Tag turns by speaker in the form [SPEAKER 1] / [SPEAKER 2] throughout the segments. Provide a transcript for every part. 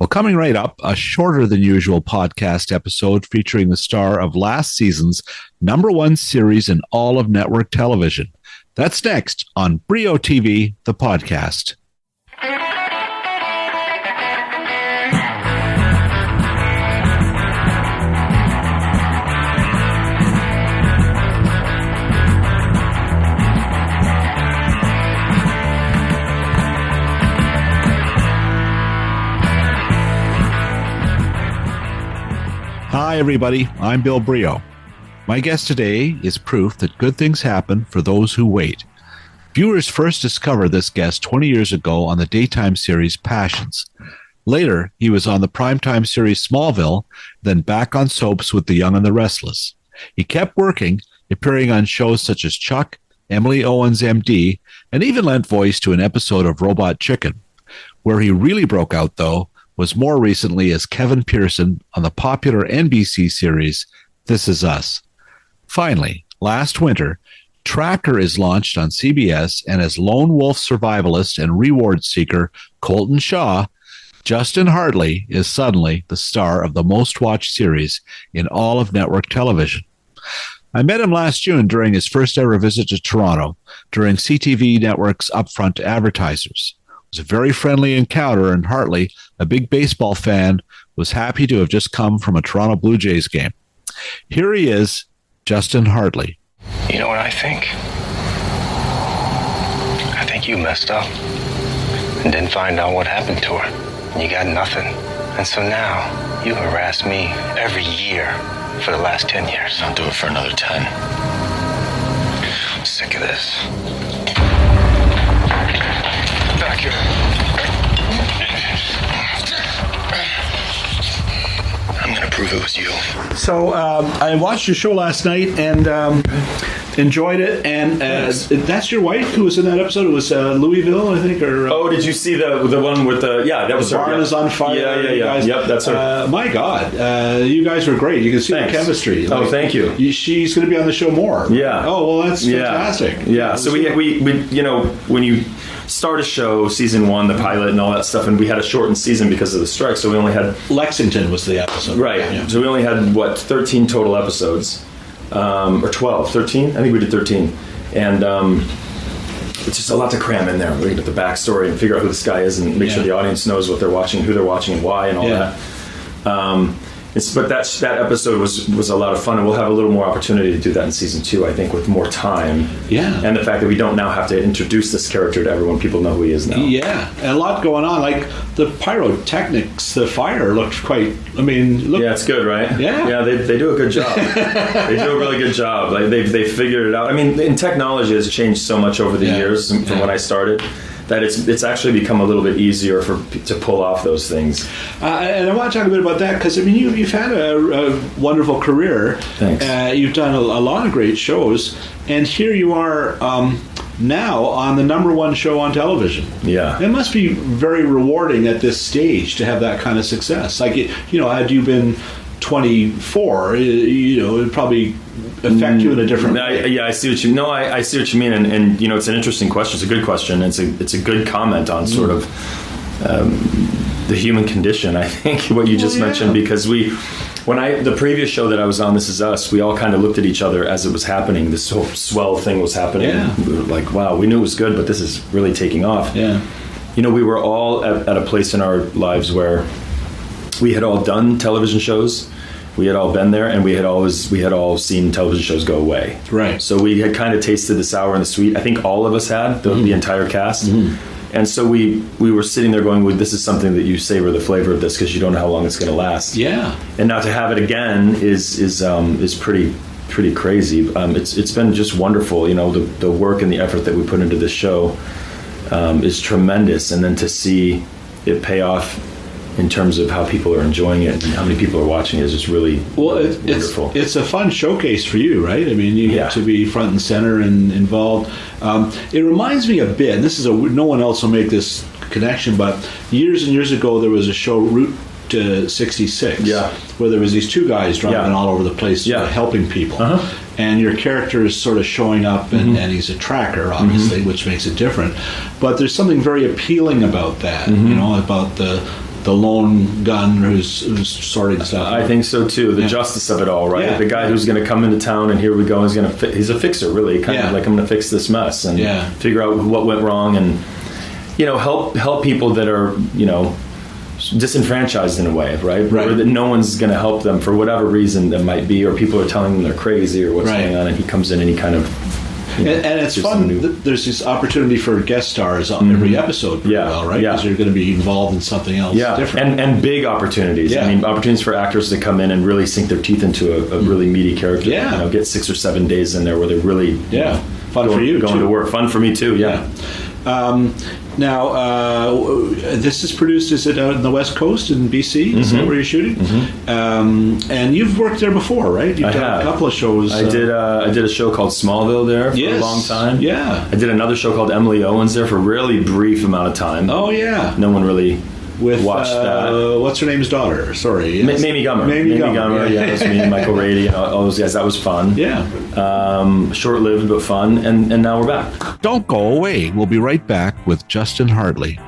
[SPEAKER 1] Well, coming right up, a shorter than usual podcast episode featuring the star of last season's #1 series in all of network television. That's next on Brio TV, the podcast. Hi, everybody. I'm Bill Brio. My guest today is proof that good things happen for those who wait. Viewers first discovered this guest 20 years ago on the daytime series Passions. Later, he was on the primetime series Smallville, then back on soaps with The Young and the Restless. He kept working, appearing on shows such as Chuck, Emily Owens, MD, and even lent voice to an episode of Robot Chicken. Where he really broke out, though, was more recently as Kevin Pearson on the popular NBC series This Is Us. Finally, last winter, Tracker is launched on CBS, and as lone wolf survivalist and reward seeker Colter Shaw, Justin Hartley is suddenly the star of the most watched series in all of network television. I met him last June during his first ever visit to Toronto during CTV Network's Upfront Advertisers. It was a very friendly encounter, and Hartley, a big baseball fan, was happy to have just come from a Toronto Blue Jays game. Here he is, Justin Hartley.
[SPEAKER 2] You know what I think? I think you messed up and didn't find out what happened to her. You got nothing. And so now you harass me every year for the last 10 years. I'll do it for another 10. I'm sick of this. Back here. I'm gonna prove it was you.
[SPEAKER 1] So I watched your show last night and enjoyed it. And that's your wife who was in that episode. It was Louisville, I think. Or
[SPEAKER 3] did you see the one with the? Yeah, that was
[SPEAKER 1] the
[SPEAKER 3] her.
[SPEAKER 1] barn is on fire.
[SPEAKER 3] Yeah.
[SPEAKER 1] Guys,
[SPEAKER 3] yep, that's her.
[SPEAKER 1] My God, you guys were great. You can see
[SPEAKER 3] Thanks.
[SPEAKER 1] the chemistry.
[SPEAKER 3] Oh, thank you.
[SPEAKER 1] She's going to be on the show more.
[SPEAKER 3] Yeah.
[SPEAKER 1] Oh well, that's fantastic.
[SPEAKER 3] Yeah. So we when you start a show, season 1, the pilot and all that stuff, and we had a shortened season because of the strike, so we only had
[SPEAKER 1] Lexington was the episode.
[SPEAKER 3] Right.
[SPEAKER 1] Yeah.
[SPEAKER 3] So we only had 13 total episodes, or 12, 13. I think we did 13, and it's just a lot to cram in there. We get the backstory and figure out who this guy is, and make sure the audience knows what they're watching, who they're watching, and why, and all that. But that episode was a lot of fun, and we'll have a little more opportunity to do that in season 2, I think, with more time.
[SPEAKER 1] Yeah.
[SPEAKER 3] And the fact that we don't now have to introduce this character to everyone. People know who he is now.
[SPEAKER 1] Yeah, and a lot going on. Like the pyrotechnics, the fire looked quite.
[SPEAKER 3] Yeah, it's good, right?
[SPEAKER 1] Yeah.
[SPEAKER 3] Yeah, they do a good job. They do a really good job. Like they figured it out. I mean, and technology has changed so much over the years from when I started, that it's actually become a little bit easier to pull off those things.
[SPEAKER 1] And I want to talk a bit about that because you've had a wonderful career.
[SPEAKER 3] Thanks.
[SPEAKER 1] You've done a lot of great shows, and here you are now on the #1 show on television.
[SPEAKER 3] Yeah.
[SPEAKER 1] It must be very rewarding at this stage to have that kind of success. Like had you been 24, it would probably affect you in a different way.
[SPEAKER 3] I see what you. No, I see what you mean, and it's an interesting question. It's a good question. It's a good comment on sort of the human condition. I think what you just mentioned, because the previous show that I was on, This Is Us, we all kind of looked at each other as it was happening. This whole swell thing was happening.
[SPEAKER 1] Yeah.
[SPEAKER 3] We were like, wow, we knew it was good, but this is really taking off.
[SPEAKER 1] Yeah.
[SPEAKER 3] We were all at a place in our lives where we had all done television shows. We had all been there, and we had all seen television shows go away.
[SPEAKER 1] Right.
[SPEAKER 3] So we had kind of tasted the sour and the sweet. I think all of us had, the entire cast. Mm-hmm. And so we were sitting there going, well, this is something that you savor the flavor of this because you don't know how long it's going to last.
[SPEAKER 1] Yeah.
[SPEAKER 3] And now to have it again is pretty crazy. It's been just wonderful. The work and the effort that we put into this show is tremendous, and then to see it pay off in terms of how people are enjoying it and how many people are watching it is just really wonderful.
[SPEAKER 1] It's a fun showcase for you, right? I mean, you get to be front and center and involved. It reminds me a bit, and no one else will make this connection, but years and years ago there was a show, Route to 66, where there was these two guys driving all over the place helping people. Uh-huh. And your character is sort of showing up, and he's a tracker, obviously, which makes it different. But there's something very appealing about that, about the the lone gun who's sorting stuff.
[SPEAKER 3] I think so too. The justice of it all, right?
[SPEAKER 1] Yeah.
[SPEAKER 3] The guy who's going to come into town and here we go. He's a fixer, really, kind of like I'm going to fix this mess and figure out what went wrong and help people that are disenfranchised in a way, right? Or that no one's going to help them for whatever reason that might be, or people are telling them they're crazy or what's going on, and he comes in and he kind of.
[SPEAKER 1] And it's fun. There's this opportunity for guest stars on every episode, right? Because you're going to be involved in something else different. And
[SPEAKER 3] big opportunities. I mean, opportunities for actors to come in and really sink their teeth into a really meaty character. Yeah. Get 6 or 7 days in there where they're really
[SPEAKER 1] fun for you
[SPEAKER 3] going to work. Fun for me too. Yeah.
[SPEAKER 1] Now, this is produced, is it out in the West Coast in BC? Is that where you're shooting? And you've worked there before, right? You've done a couple of shows.
[SPEAKER 3] I did a show called Smallville there for a long time. Yeah. I did another show called Emily Owens there for a really brief amount of time. Oh, yeah. No one really watched that.
[SPEAKER 1] What's her name's daughter? Sorry.
[SPEAKER 3] Mamie Gummer. Mamie Gummer. Yeah, that was me and Michael Rady and all those guys. That was fun. Yeah. Short-lived but fun. And now we're back.
[SPEAKER 1] Don't go away. We'll be right back with Justin Hartley.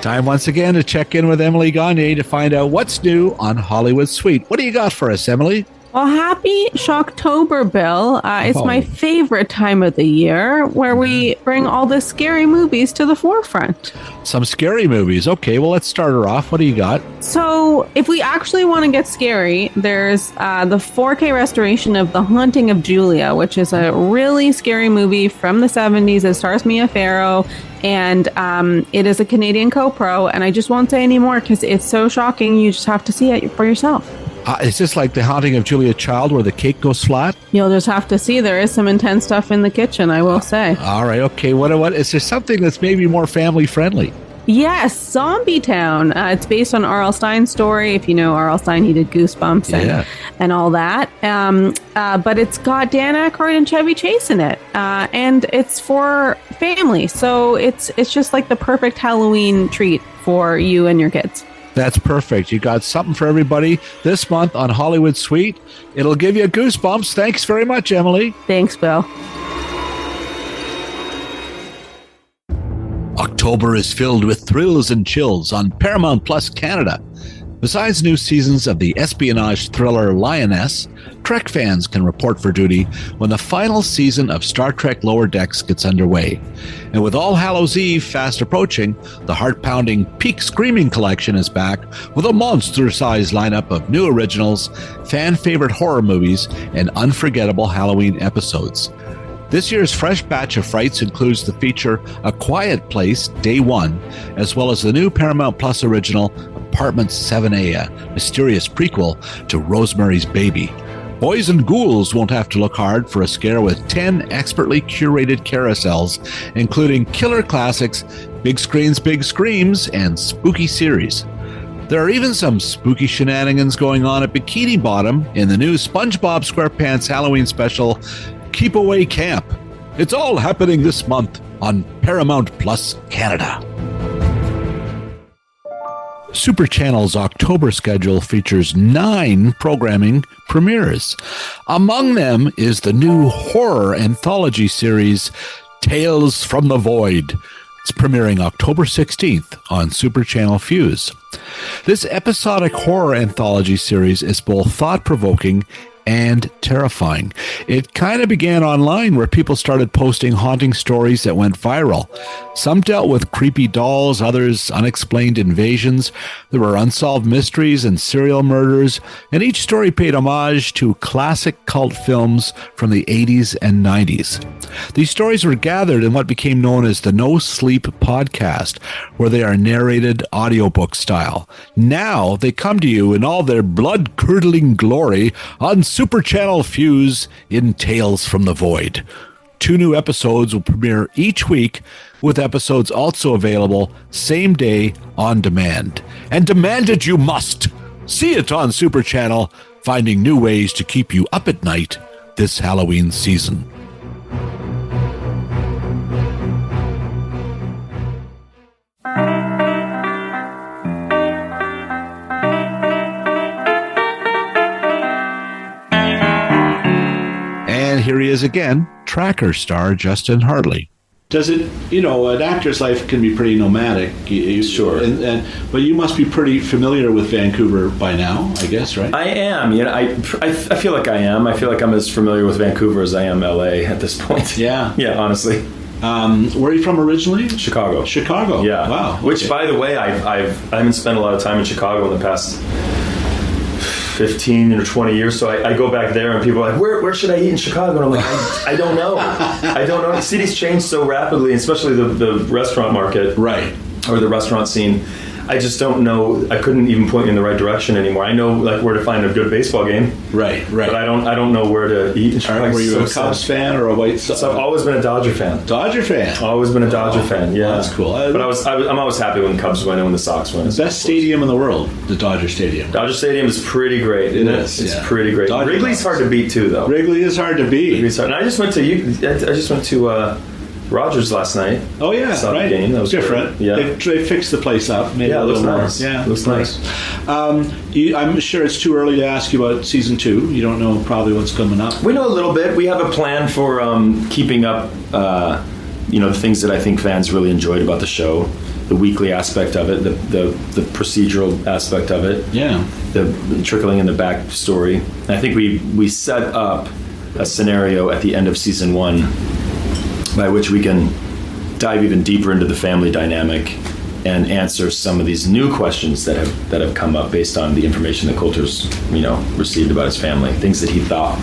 [SPEAKER 1] Time once again to check in with Emily Gagne to find out what's new on Hollywood Suite. What do you got for us, Emily?
[SPEAKER 4] Well, happy Shocktober, Bill. It's my favorite time of the year where we bring all the scary movies to the forefront.
[SPEAKER 1] Some scary movies. Okay, well, let's start her off. What do you got?
[SPEAKER 4] So if we actually want to get scary, there's the 4K restoration of The Haunting of Julia, which is a really scary movie from the 70s. It stars Mia Farrow, and it is a Canadian co-pro, and I just won't say any more because it's so shocking. You just have to see it for yourself.
[SPEAKER 1] Is this like The Haunting of Julia Child where the cake goes flat?
[SPEAKER 4] You'll just have to see. There is some intense stuff in the kitchen, I will say.
[SPEAKER 1] All right, okay. What is there something that's maybe more family friendly?
[SPEAKER 4] Yes, Zombie Town. It's based on R.L. Stein's story. If you know R.L. Stein, he did Goosebumps and all that. But it's got Dan Aykroyd and Chevy Chase in it. And it's for family. So it's just like the perfect Halloween treat for you and your kids.
[SPEAKER 1] That's perfect. You got something for everybody this month on Hollywood Suite. It'll give you goosebumps. Thanks very much, Emily.
[SPEAKER 4] Thanks, Bill.
[SPEAKER 1] October is filled with thrills and chills on Paramount Plus Canada. Besides new seasons of the espionage thriller Lioness, Trek fans can report for duty when the final season of Star Trek Lower Decks gets underway. And with All Hallows Eve fast approaching, the heart-pounding Peak Screaming Collection is back with a monster-sized lineup of new originals, fan-favorite horror movies, and unforgettable Halloween episodes. This year's fresh batch of frights includes the feature A Quiet Place Day 1, as well as the new Paramount Plus original Apartment 7A, a mysterious prequel to Rosemary's Baby. Boys and ghouls won't have to look hard for a scare with 10 expertly curated carousels, including killer classics, big screens, big screams, and spooky series. There are even some spooky shenanigans going on at Bikini Bottom in the new SpongeBob SquarePants Halloween special, Keep Away Camp. It's all happening this month on Paramount Plus Canada. Super Channel's October schedule features 9 programming premieres. Among them is the new horror anthology series, Tales from the Void. It's premiering October 16th on Super Channel Fuse. This episodic horror anthology series is both thought-provoking and terrifying. It kind of began online where people started posting haunting stories that went viral. Some dealt with creepy dolls, others unexplained invasions. There were unsolved mysteries and serial murders, and each story paid homage to classic cult films from the 80s and 90s. These stories were gathered in what became known as the No Sleep podcast, where they are narrated audiobook style. Now they come to you in all their blood-curdling glory on Super Channel Fuse in Tales from the Void. 2 new episodes will premiere each week, with episodes also available same day on demand. And demand it you must! See it on Super Channel finding new ways to keep you up at night this Halloween season. And here he is again, Tracker star Justin Hartley. Does it, an actor's life can be pretty nomadic.
[SPEAKER 3] Sure.
[SPEAKER 1] But you must be pretty familiar with Vancouver by now, I guess, right?
[SPEAKER 3] I am. I feel like I am. I feel like I'm as familiar with Vancouver as I am LA at this point.
[SPEAKER 1] Yeah.
[SPEAKER 3] Yeah, honestly.
[SPEAKER 1] Where are you from originally?
[SPEAKER 3] Chicago.
[SPEAKER 1] Yeah. Wow. Okay.
[SPEAKER 3] Which, by the way, I haven't spent a lot of time in Chicago in the past 15 or 20 years, so I go back there and people are like, where should I eat in Chicago? And I'm like, I don't know. I don't know. The city's changed so rapidly, especially the restaurant market.
[SPEAKER 1] Right.
[SPEAKER 3] Or the restaurant scene. I just don't know. I couldn't even point you in the right direction anymore. I know where to find a good baseball game.
[SPEAKER 1] Right.
[SPEAKER 3] But I don't know where to eat in Chicago.
[SPEAKER 1] Were you a Cubs fan or a White Sox?
[SPEAKER 3] So I've always been a Dodger fan.
[SPEAKER 1] Dodger fan.
[SPEAKER 3] Always been a Dodger fan. Yeah,
[SPEAKER 1] that's cool.
[SPEAKER 3] But I'm always happy when the Cubs win and when the Sox win.
[SPEAKER 1] The best stadium in the world, the Dodger Stadium.
[SPEAKER 3] Dodger Stadium is pretty great. It is. It's pretty great.
[SPEAKER 1] Dodger
[SPEAKER 3] Wrigley's hard to beat too, though.
[SPEAKER 1] Wrigley is hard to beat.
[SPEAKER 3] And I just went to Rogers last night.
[SPEAKER 1] Oh yeah,
[SPEAKER 3] saw
[SPEAKER 1] right.
[SPEAKER 3] The game. That was
[SPEAKER 1] different.
[SPEAKER 3] Great. Yeah,
[SPEAKER 1] they fixed the place up. Made
[SPEAKER 3] it
[SPEAKER 1] a
[SPEAKER 3] looks
[SPEAKER 1] little
[SPEAKER 3] nice.
[SPEAKER 1] More. Yeah,
[SPEAKER 3] looks nice.
[SPEAKER 1] I'm sure it's too early to ask you about season 2. You don't know probably what's coming up.
[SPEAKER 3] We know a little bit. We have a plan for keeping up. The things that I think fans really enjoyed about the show, the weekly aspect of it, the procedural aspect of it.
[SPEAKER 1] Yeah,
[SPEAKER 3] the trickling in the back story. And I think we set up a scenario at the end of season 1 by which we can dive even deeper into the family dynamic and answer some of these new questions that have come up based on the information that Colter's received about his family, things that he thought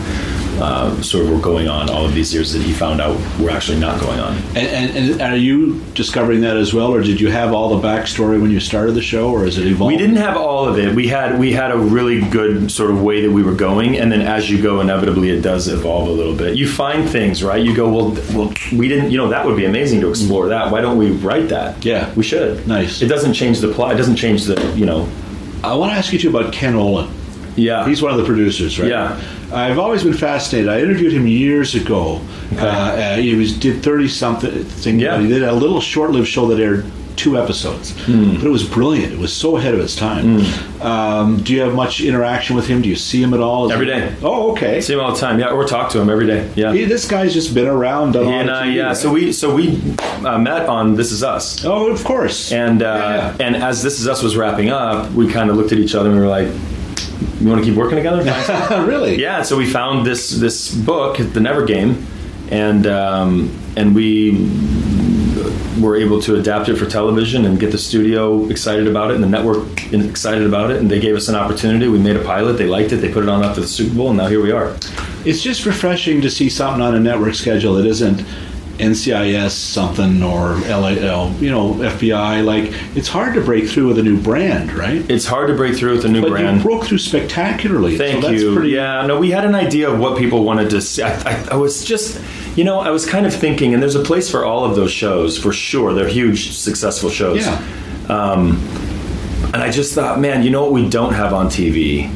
[SPEAKER 3] sort of were going on all of these years that he found out were actually not going on.
[SPEAKER 1] And are you discovering that as well, or did you have all the backstory when you started the show, or is it evolved?
[SPEAKER 3] We didn't have all of it. We had a really good sort of way that we were going, and then as you go, inevitably it does evolve a little bit. You find things, right? You go, well, we didn't, that would be amazing to explore that. Why don't we write that?
[SPEAKER 1] Yeah.
[SPEAKER 3] We should.
[SPEAKER 1] Nice.
[SPEAKER 3] It doesn't change the plot. It doesn't change the,
[SPEAKER 1] I want to ask you too about Ken Olin.
[SPEAKER 3] Yeah.
[SPEAKER 1] He's one of the producers, right?
[SPEAKER 3] Yeah.
[SPEAKER 1] I've always been fascinated. I interviewed him years ago.
[SPEAKER 3] Okay.
[SPEAKER 1] He did 30-something.
[SPEAKER 3] Yeah.
[SPEAKER 1] He did a little short-lived show that aired 2 episodes. But it was brilliant. It was so ahead of its time. Do you have much interaction with him? Do you see him at all?
[SPEAKER 3] Every day.
[SPEAKER 1] Oh, okay.
[SPEAKER 3] See him all the time. Yeah, or talk to him every day. Yeah.
[SPEAKER 1] This guy's just been around.
[SPEAKER 3] Yeah. Right? So we met on This Is Us.
[SPEAKER 1] Oh, of course.
[SPEAKER 3] And and as This Is Us was wrapping up, we kind of looked at each other and we were like, you want to keep working together?
[SPEAKER 1] Really?
[SPEAKER 3] Yeah. So we found this book, The Never Game, and we were able to adapt it for television and get the studio excited about it and the network excited about it, and they gave us an opportunity. We made a pilot. They liked it. They put it on after the Super Bowl, and now here we are. It's
[SPEAKER 1] just refreshing to see something on a network schedule that isn't NCIS something or FBI. Like, it's hard to break through with a new brand, right?
[SPEAKER 3] It's hard to break through with a new brand.
[SPEAKER 1] You broke through spectacularly.
[SPEAKER 3] Thank you. Yeah, no, we had an idea of what people wanted to see. I was just, I was kind of thinking, and there's a place for all of those shows, for sure. They're huge, successful shows.
[SPEAKER 1] Yeah.
[SPEAKER 3] And I just thought, man, what we don't have on TV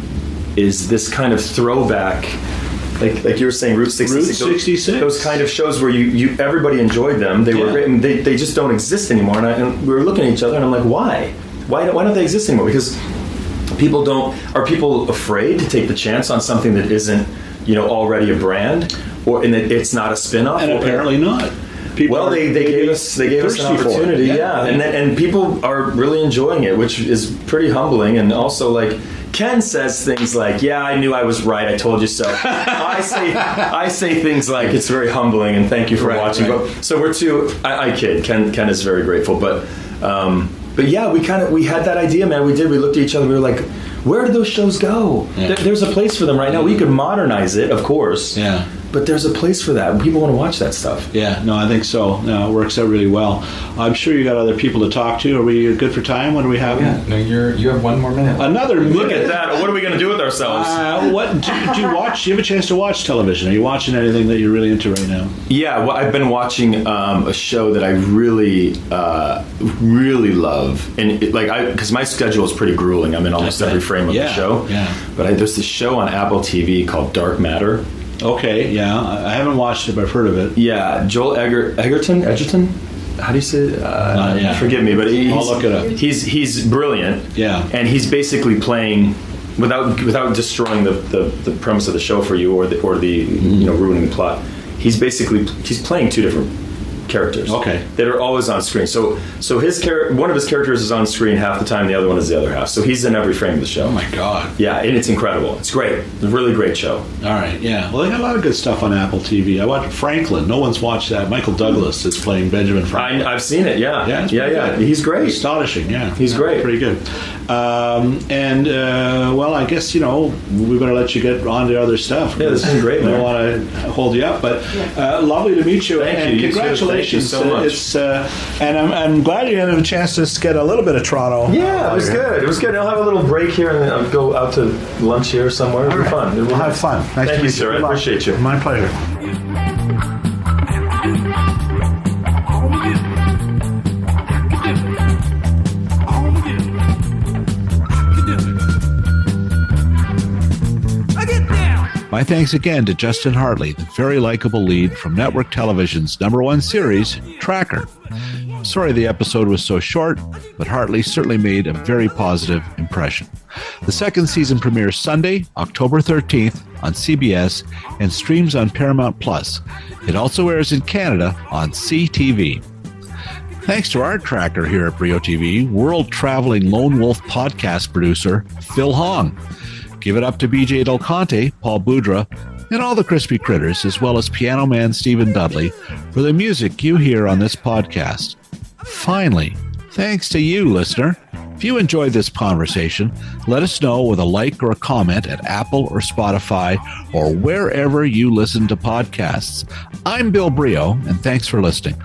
[SPEAKER 3] is this kind of throwback. Like you were saying, Route 66.
[SPEAKER 1] Route 66.
[SPEAKER 3] Those kind of shows where you everybody enjoyed them. They were great, and they just don't exist anymore. And we were looking at each other, and I'm like, why? Why don't they exist anymore? Because people don't. Are people afraid to take the chance on something that isn't, already a brand, and that it's not a spin-off?
[SPEAKER 1] And apparently not.
[SPEAKER 3] They gave us an opportunity, yeah. And people are really enjoying it, which is pretty humbling, and also like. Ken says things like, yeah, I knew I was right, I told you so. I say things like, it's very humbling and thank you for watching.
[SPEAKER 1] Right.
[SPEAKER 3] So we're I kid. Ken is very grateful. But yeah, we had that idea, man. We looked at each other, we were like, where did those shows go?
[SPEAKER 1] Yeah.
[SPEAKER 3] There's a place for them right now. We could modernize it, of course.
[SPEAKER 1] Yeah.
[SPEAKER 3] but there's a place for that. People want to watch that stuff.
[SPEAKER 1] Yeah, no, I think so. No, it works out really well. I'm sure you got other people to talk to. Are we good for time? What do we have?
[SPEAKER 5] Yeah, no, you have one more minute.
[SPEAKER 1] Another minute.
[SPEAKER 3] Look at that. What are we going to do with ourselves?
[SPEAKER 1] What do you watch? Do you have a chance to watch television? Are you watching anything that you're really into right now?
[SPEAKER 3] Yeah, well, I've been watching a show that I really, really love, and because my schedule is pretty grueling. I'm in almost every frame of the show.
[SPEAKER 1] Yeah.
[SPEAKER 3] But there's this show on Apple TV called Dark Matter.
[SPEAKER 1] Okay, yeah. I haven't watched it, but I've heard of it.
[SPEAKER 3] Yeah, Joel Edgerton? How do you say it?
[SPEAKER 1] Yeah.
[SPEAKER 3] Forgive me, but
[SPEAKER 1] I'll look it up.
[SPEAKER 3] He's brilliant.
[SPEAKER 1] Yeah.
[SPEAKER 3] And he's basically playing, without destroying the premise of the show for you or the ruining the plot, he's playing two different characters.
[SPEAKER 1] Okay.
[SPEAKER 3] That are always on screen. So one of his characters is on screen half the time, the other one is the other half. So he's in every frame of the show.
[SPEAKER 1] Oh my God.
[SPEAKER 3] Yeah, and it's incredible. It's great. It's a really great show.
[SPEAKER 1] All right, yeah. Well, they got a lot of good stuff on Apple TV. I watched Franklin. No one's watched that. Michael Douglas is playing Benjamin Franklin.
[SPEAKER 3] I've seen it, yeah.
[SPEAKER 1] Yeah,
[SPEAKER 3] yeah. He's great.
[SPEAKER 1] Astonishing, yeah.
[SPEAKER 3] He's great.
[SPEAKER 1] Pretty good. Well, I guess, we're going to let you get on to other stuff.
[SPEAKER 3] Yeah, this is great,
[SPEAKER 1] I
[SPEAKER 3] man.
[SPEAKER 1] don't want to hold you up, but lovely to meet you.
[SPEAKER 3] Thank
[SPEAKER 1] and
[SPEAKER 3] you.
[SPEAKER 1] Congratulations.
[SPEAKER 3] Thank you so much.
[SPEAKER 1] And I'm glad you had a chance to get a little bit of Toronto.
[SPEAKER 3] Yeah, it was good. It was good. I'll have a little break here and then I'll go out to lunch here somewhere. It'll be fun.
[SPEAKER 1] We'll have fun. Nice
[SPEAKER 3] Thank
[SPEAKER 1] to
[SPEAKER 3] you,
[SPEAKER 1] meet
[SPEAKER 3] sir. I appreciate you.
[SPEAKER 1] My pleasure. My thanks again to Justin Hartley, the very likable lead from network television's #1 series, Tracker. Sorry the episode was so short, but Hartley certainly made a very positive impression. The second season premieres Sunday, October 13th on CBS and streams on Paramount+. It also airs in Canada on CTV. Thanks to our tracker here at Brio TV, world-traveling lone wolf podcast producer, Phil Hong. Give it up to BJ Del Conte, Paul Boudra, and all the crispy critters, as well as piano man Stephen Dudley, for the music you hear on this podcast. Finally, thanks to you, listener. If you enjoyed this conversation, let us know with a like or a comment at Apple or Spotify or wherever you listen to podcasts. I'm Bill Brio, and thanks for listening.